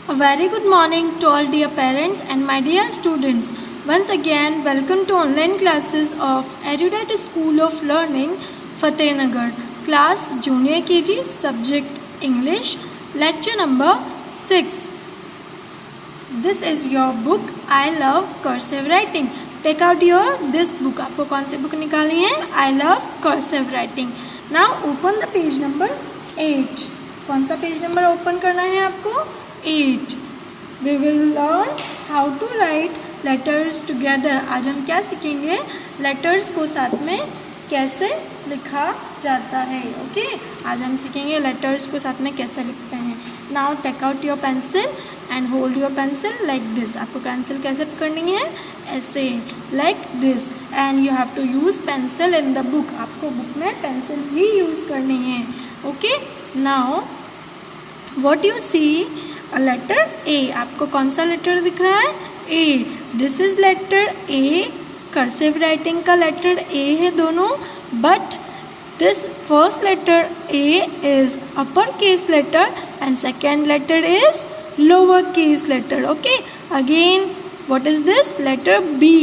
A very good morning to all dear parents and my dear students. Once again, welcome to online classes of Erudite School of Learning, Fatehnagar. Class Junior KG, Subject English, Lecture number 6. This is your book, I Love Cursive Writing. Take out this book. आपको कौन सी book निकालनी है? I Love Cursive Writing. Now open the page number 8. कौन सा page number open करना है आपको? 8. We will learn how to write letters together. आज हम क्या सीखेंगे? लेटर्स को साथ में कैसे लिखा जाता है. ओके, आज हम सीखेंगे लेटर्स को साथ में कैसे लिखते हैं. Now take out your pencil and hold your pencil like this. आपको पेंसिल कैसे पकड़नी है? ऐसे, like this. And you have to use pencil in the book. आपको बुक में पेंसिल ही यूज़ करनी है. Okay, now what you see? A letter A. आपको कौन सा लेटर दिख रहा है? A. This is letter A. Cursive writing का लेटर ए है दोनों, but this first letter A is upper case letter and second letter is lower case letter. Okay, again what is this? Letter B.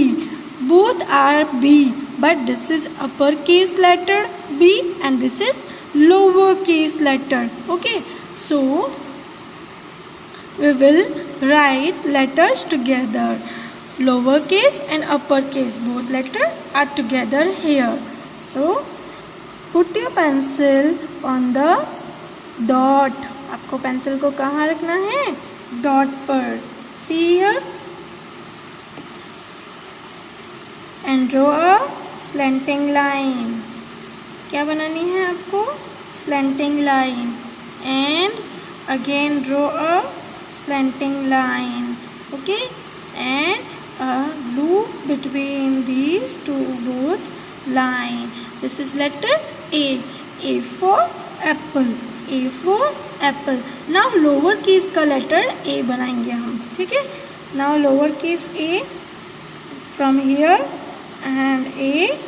Both are B, but this is upper case letter B and this is lower case letter. Okay, so we will write letters together. Lower case and upper case, both letters are together here. So put your pencil on the dot. आपको pencil को कहाँ रखना है? Dot पर. See here and draw a slanting line. क्या बनानी है आपको? Slanting line. And again draw a slanting line. Okay, and a loop between these two both line. This is letter A. A for apple. A for apple. Now lower case का letter A बनाएंगे हम. ठीक है. Now lower case A from here and A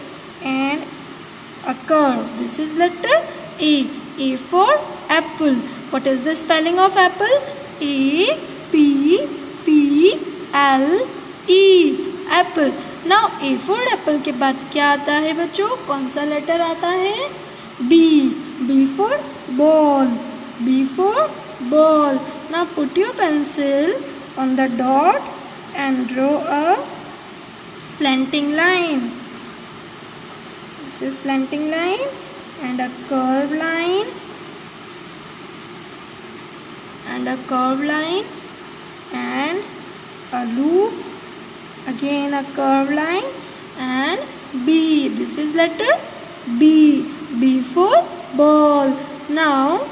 and a curve. This is letter A. A for apple. What is the spelling of apple? A P P L E. Apple. Now A for apple के बाद क्या आता है बच्चों? कौन सा letter आता है? B. B for ball. B for ball. Now put your pencil on the dot and draw a slanting line. This is slanting line and a curved line and a curved line and a loop, again a curved line and B. This is letter B. B for ball. Now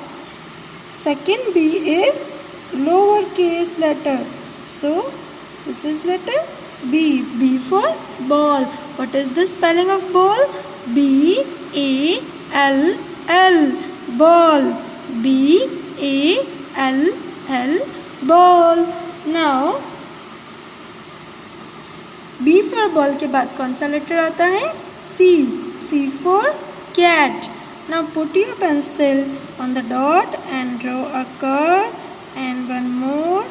second B is lower case letter. So this is letter B. B for ball. What is the spelling of ball? B A L L. Ball. B A L L. Ball. Now B for ball के बाद कौन सा letter आता है? C. C for cat. Now put your pencil on the dot and draw a curve and one more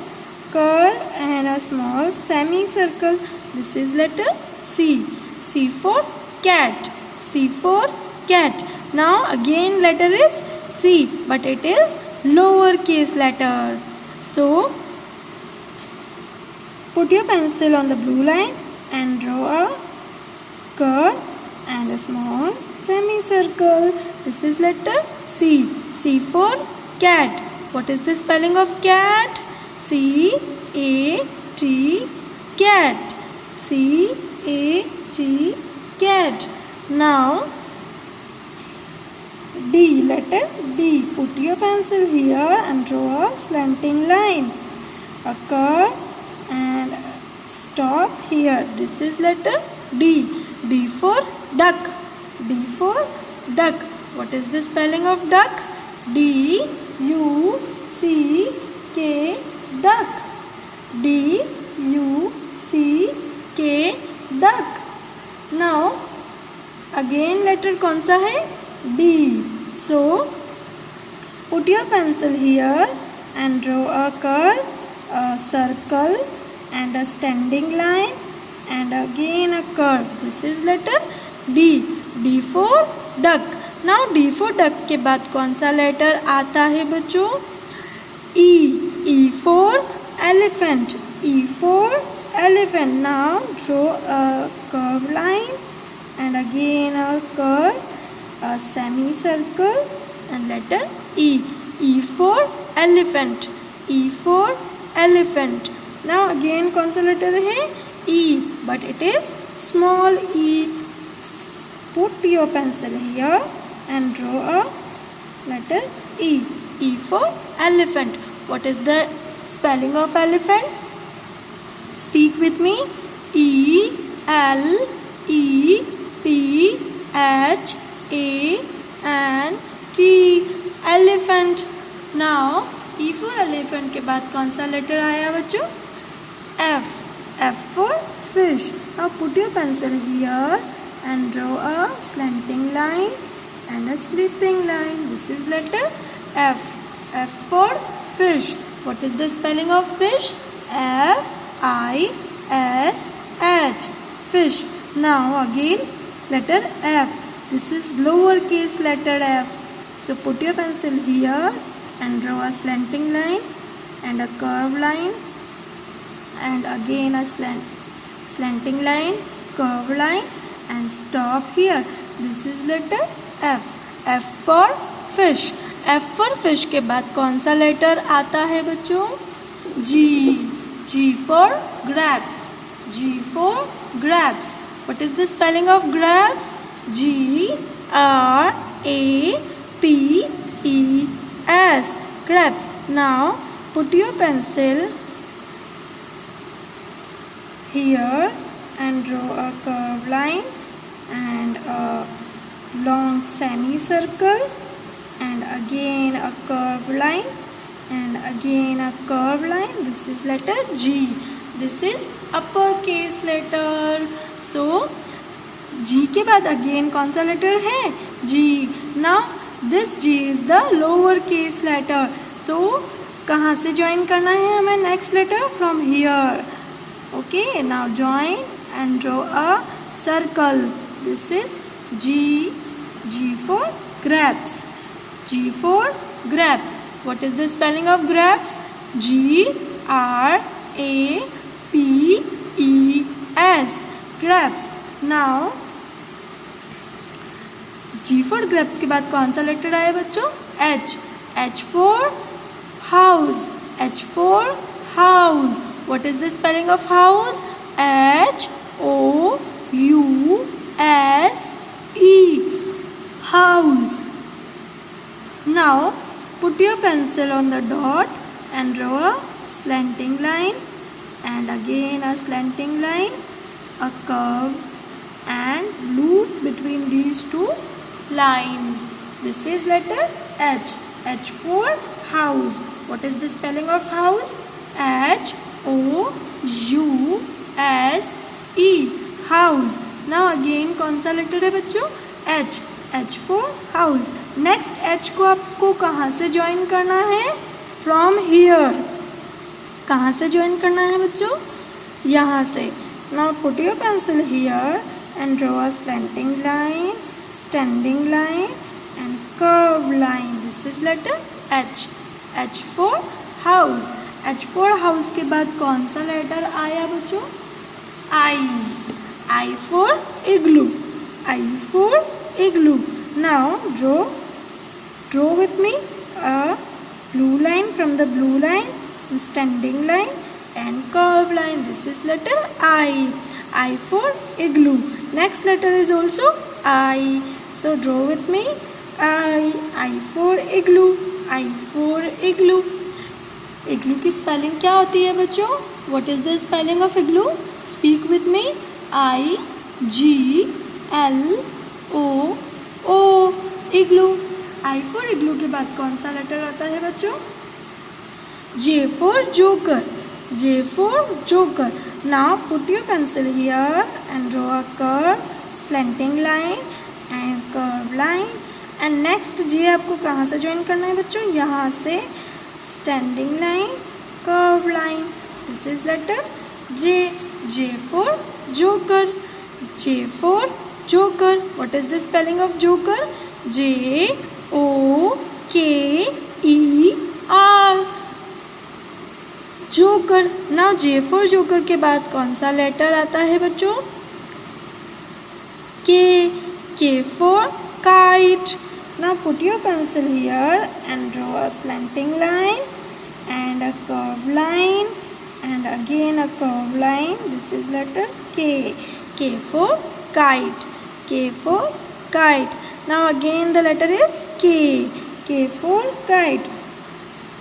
curve and a small semicircle. This is letter C. C for cat. C for cat. Now again letter is C, but it is lower case letter. So put your pencil on the blue line and draw a curve and a small semicircle. This is letter C. C for cat. What is the spelling of cat? C A T. Cat. C A T. Cat. Now D, letter D. Put your pencil here and draw a slanting line, a curve and stop here. This is letter D. D for duck. D for duck. What is the spelling of duck? D U C K. Duck. D U C K. Duck. Now again letter कौन सा है? D. So put your pencil here and draw a curve a circle and a standing line and again a curve. This is letter D. D for duck. Now D for duck के बाद कौन सा letter आता है बच्चों? E. E for elephant. E for elephant. Now draw a curved line and again a curve, a semicircle and letter E. E for elephant. E for elephant. Now again कौन सा letter है? E, but it is small e. Put your pencil here and draw a letter E. E for elephant. What is the spelling of elephant? Speak with me. E L E P H A N T. Elephant. Now E for elephant के बाद कौन सा letter आया बच्चों? F. F for fish. Now put your pencil here and draw a slanting line and a sweeping line. This is letter F. F for fish. What is the spelling of fish? F I S H. Fish. Now again letter F. This is lowercase letter F. So put your pencil here and draw a slanting line and a curved line and again a slanting line, curved line and stop here. This is letter F. F for fish. F for fish के बाद कौन सा letter आता है बच्चों? G. G for grapes. G for grapes. What is the spelling of grapes? G R A P E S. Grapes. Now put your pencil here and draw a curved line and a long semicircle and again a curved line and again a curved line. This is letter G. This is uppercase letter. So G के बाद again कौन सा letter है? G. Now this G is the lower case letter. So कहाँ से join करना है हमें next letter? From here. Okay, now join and draw a circle. This is G. G for grapes. G for grapes. What is the spelling of grapes? G R A P E S. Grapes. Now G for grapes के बाद कौन सा letter आया बच्चों? H. H for house. H for house. What is the spelling of house? H O U S E. House. Now put your pencil on the dot and draw a slanting line and again a slanting line, a curve and loop between these two lines. This is letter H. H for house. What is the spelling of house? H O U S E. House. Now again कौन सा letter है बच्चों? H. H for house. Next H को आपको कहाँ से join करना है? From here. कहाँ से ज्वाइन करना है बच्चों? यहाँ से. Now put your pencil here and draw a slanting line, standing line and curved line. This is letter H. H for house. H for house के बाद कौन सा लेटर आया बच्चों? I. I for igloo. I for igloo. Now draw with me a blue line from the blue line and standing line and curved line. This is letter I. I for igloo. Next letter is also I. So draw with me I. I for igloo. I for igloo. Igloo की spelling क्या होती है बच्चों? What is the spelling of igloo? Speak with me. I G L O O. Igloo. I for igloo के बाद कौन सा letter आता है बच्चों? J for joker. J for joker. Now put your pencil here and draw a curve, slanting line and curved line. And next J आपको कहाँ से ज्वाइन करना है बच्चों? यहाँ से standing line, curved line. This is letter J. J for joker. J for joker. What is the spelling of joker? J O K E R. Joker. Now J for joker के बाद कौन सा letter आता है बच्चों? K. K for kite. Now put your pencil here and draw a slanting line and a curve line and again a curve line. This is letter K. K for kite. K for kite. Now again the letter is K. K for kite.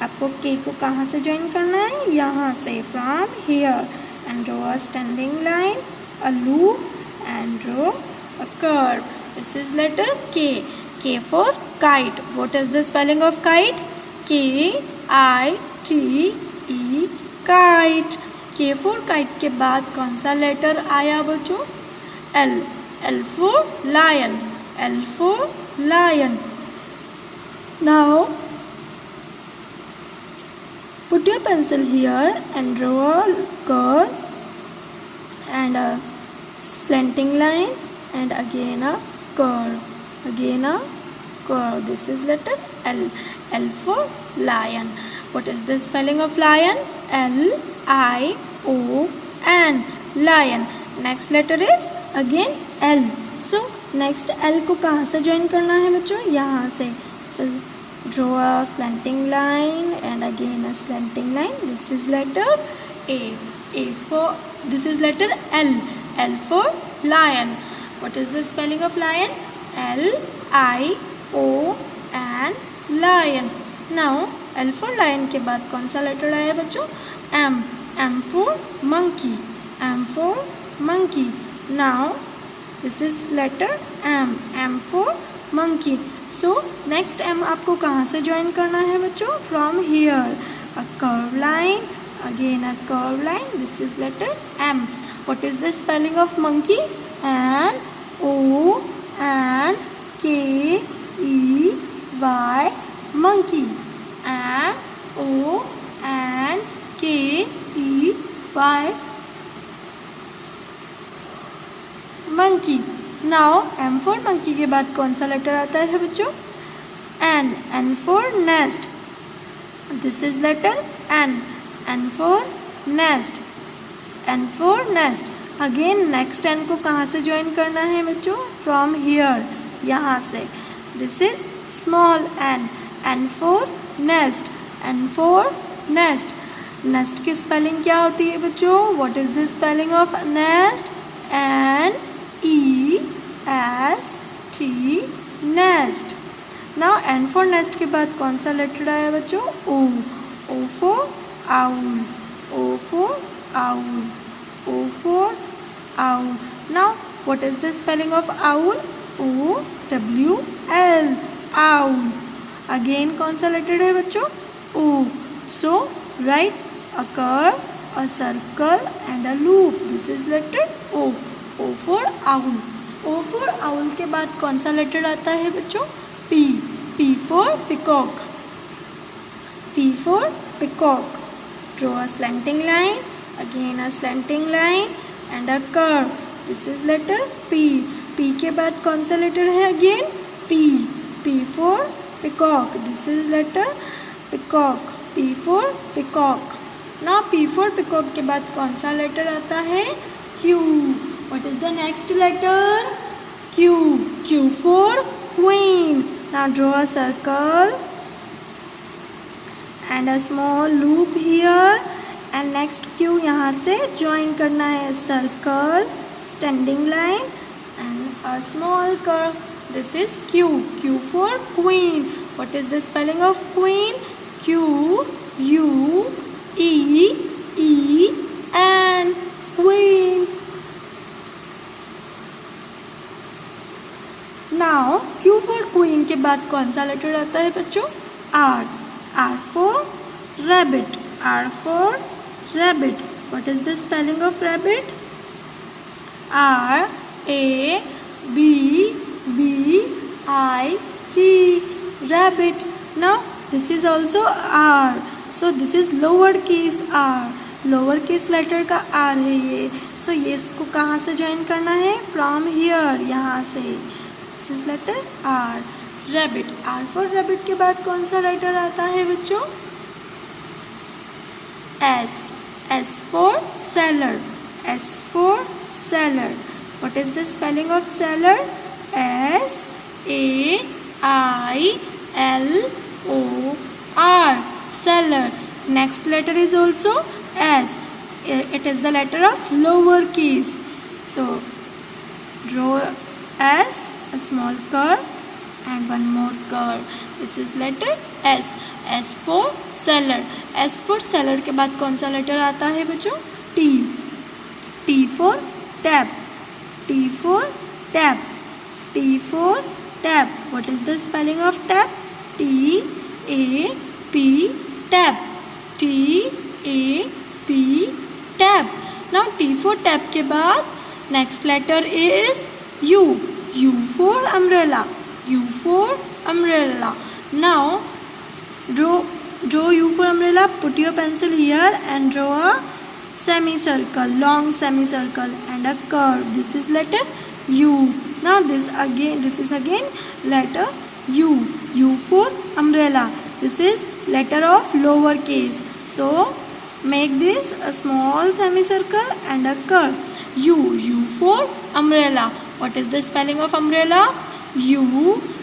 आपको के को कहाँ से join करना है? यहाँ से. From here and draw a standing line, a loop and draw a curve. This is letter K. K for kite. What is the spelling of kite? K I T E kite. K for kite के बाद कौन सा letter आया बच्चों? L. L for lion. L for lion. Now put your pencil here and draw a curve and a slanting line and again a curve. Again a curve. This is letter L. L for lion. What is the spelling of lion? L I O N. Lion. Next letter is again L. So next L को कहाँ से join करना है बच्चों? यहाँ से. So draw a slanting line and again a slanting line. This is letter A. A for, this is letter L. L for lion. What is the spelling of lion? L I O N. Lion. Now L for lion के बाद कौन सा letter आया बच्चों? M. M for monkey. M for monkey. Now this is letter M. M for monkey. So next M आपको कहाँ से join करना है बच्चों? From here. A curve line, again a curve line. This is letter M. What is the spelling of monkey? M O N K E Y. Monkey. M O N K E Y. Monkey. Now M for monkey के बाद कौन सा letter आता है बच्चों? N. N for nest. This is letter N. N for nest. N for nest. Again next N को कहाँ से ज्वाइन करना है बच्चों? From here. यहाँ से. This is small N. N for nest. N for nest. Nest की spelling क्या होती है बच्चों? What is the spelling of nest? N E S T nest. Now N for nest के बाद कौन सा लेटर आया बच्चों? O. O for owl. O for owl. O for owl. Now what is the spelling of owl? O W L. Owl. Again कौन सा letter है बच्चों? O. So write a curve, a circle and a loop. This is letter O. O for owl. O for owl के बाद कौन सा letter आता है बच्चों? P. P for peacock. P for peacock. Draw a slanting line, again a slanting line and a curve. This is letter P. P के बाद कौन सा लेटर है again? P. P for peacock. This is letter peacock. P for peacock. Now P for peacock के बाद कौन सा letter आता है? Q. What is the next letter? Q. Q for queen. Now draw a circle and a small loop here and next Q यहाँ से join करना है. Circle, standing line and a small curve. This is Q. Q for queen. What is the spelling of queen? Q U E E N. Queen. Now Q for queen के बाद कौन सा letter आता है बच्चों? R. R for rabbit. R for rabbit. What is the spelling of rabbit? R A B B I T. Rabbit. Now this is also R. So this is lower case r. Lower case letter का R है ये. सो ये इसको कहाँ से join करना है? From here, यहाँ से. This is letter R. Rabbit, R for rabbit के बाद कौन सा लेटर आता है बच्चों? S. S for sailor. S for sailor. What is the spelling of sailor? SAILOR. Seller. Next letter is also S. It is the letter of lower case. So draw S, a small curve and one more curve. This is letter S. S for seller. S for seller के बाद कौन सा letter आता है बच्चों? T. T for tap. T for tap. T for tap. What is the spelling of tap? TAP. Tap. TAP. Tap. Now T for tap के बाद next letter is U. U for umbrella. U for umbrella. Now draw U for umbrella. Put your pencil here and draw a semicircle, long semicircle and a curve. This is letter U. Now this is again letter U. U for umbrella. This is letter of lower case. So make this a small semicircle and a curve. U. U for umbrella. What is the spelling of umbrella? UMBRELLA.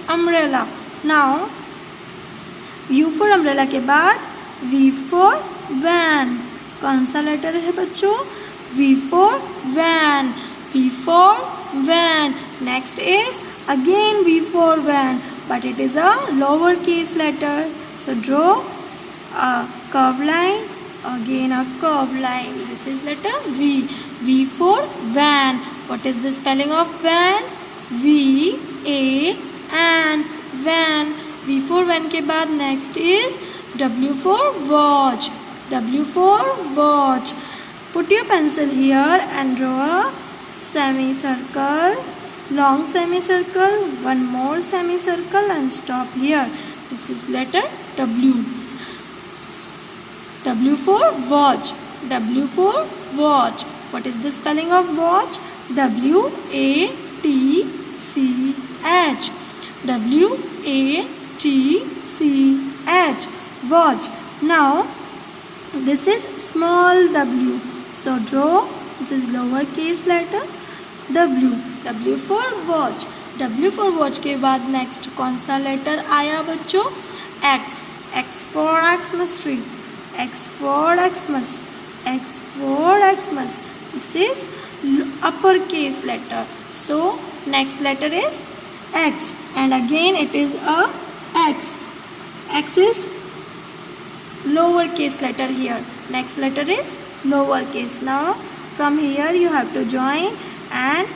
Umbrella. Now U for umbrella के बाद V for van. कौन सा letter है बच्चों? V for van. V for van. Next is again V for van, but it is a lower case letter. So draw a curved line, again a curved line. This is letter V. V for van. What is the spelling of van? VAN. Van. V for van के बाद next is W for watch. W for watch. Put your pencil here and draw a semicircle, long semicircle, one more semicircle and stop here. This is letter W. W for watch. W for watch. What is the spelling of watch? WATCH. WATCH. Watch. Now this is small w. So draw. This is lower case letter W. W for watch. W for watch के बाद next कौन सा letter आया बच्चों? X. X for Xmas tree. X for Xmas. X for Xmas. This is upper case letter. So next letter is X, and again it is a X. X is lower case letter here. Next letter is lower case. Now from here you have to join and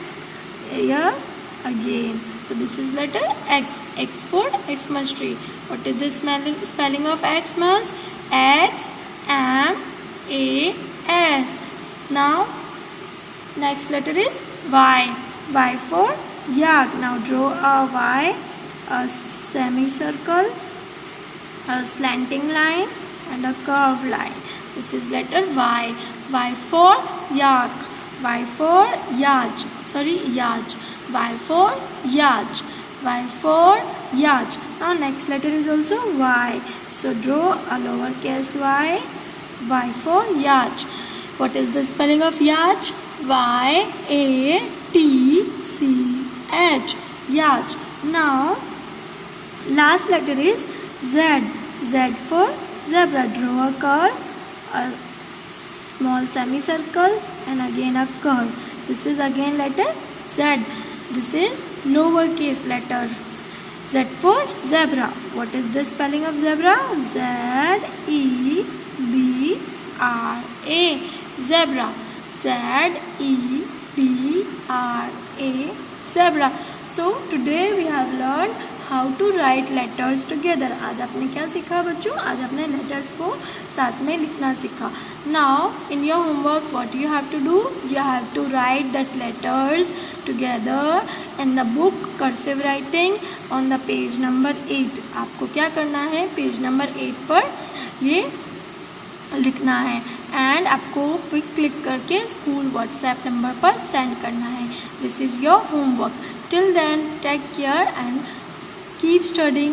here again. So this is letter X. X for Xmas tree. What is the spelling of Xmas? XMAS. Now next letter is Y. Y for yak. Now draw a Y, a semicircle, a slanting line and a curved line. This is letter Y. Y for yak. Y for yaj. Yaj. Y for yaj. Y for yaj. Now next letter is also Y. So draw a lowercase y. Y for yaj. What is the spelling of yaj? YATCH. Yaj. Now last letter is Z. Z for zebra. Draw a curve, a small semicircle and again a curve. This is again letter Z. This is lowercase letter. Z for zebra. What is the spelling of zebra? ZEBRA. Zebra. ZEBRA. Zebra. So today we have learned how how to write letters together. आज आपने क्या सीखा बच्चों? आज आपने letters को साथ में लिखना सीखा। Now in your homework what you have to do? You have to write that letters together in the book cursive writing on the page number 8। आपको क्या करना है? पेज नंबर 8 पर ये लिखना है एंड आपको पिक क्लिक करके स्कूल व्हाट्सएप नंबर पर सेंड करना है। This is your homework. Till then take care and keep studying.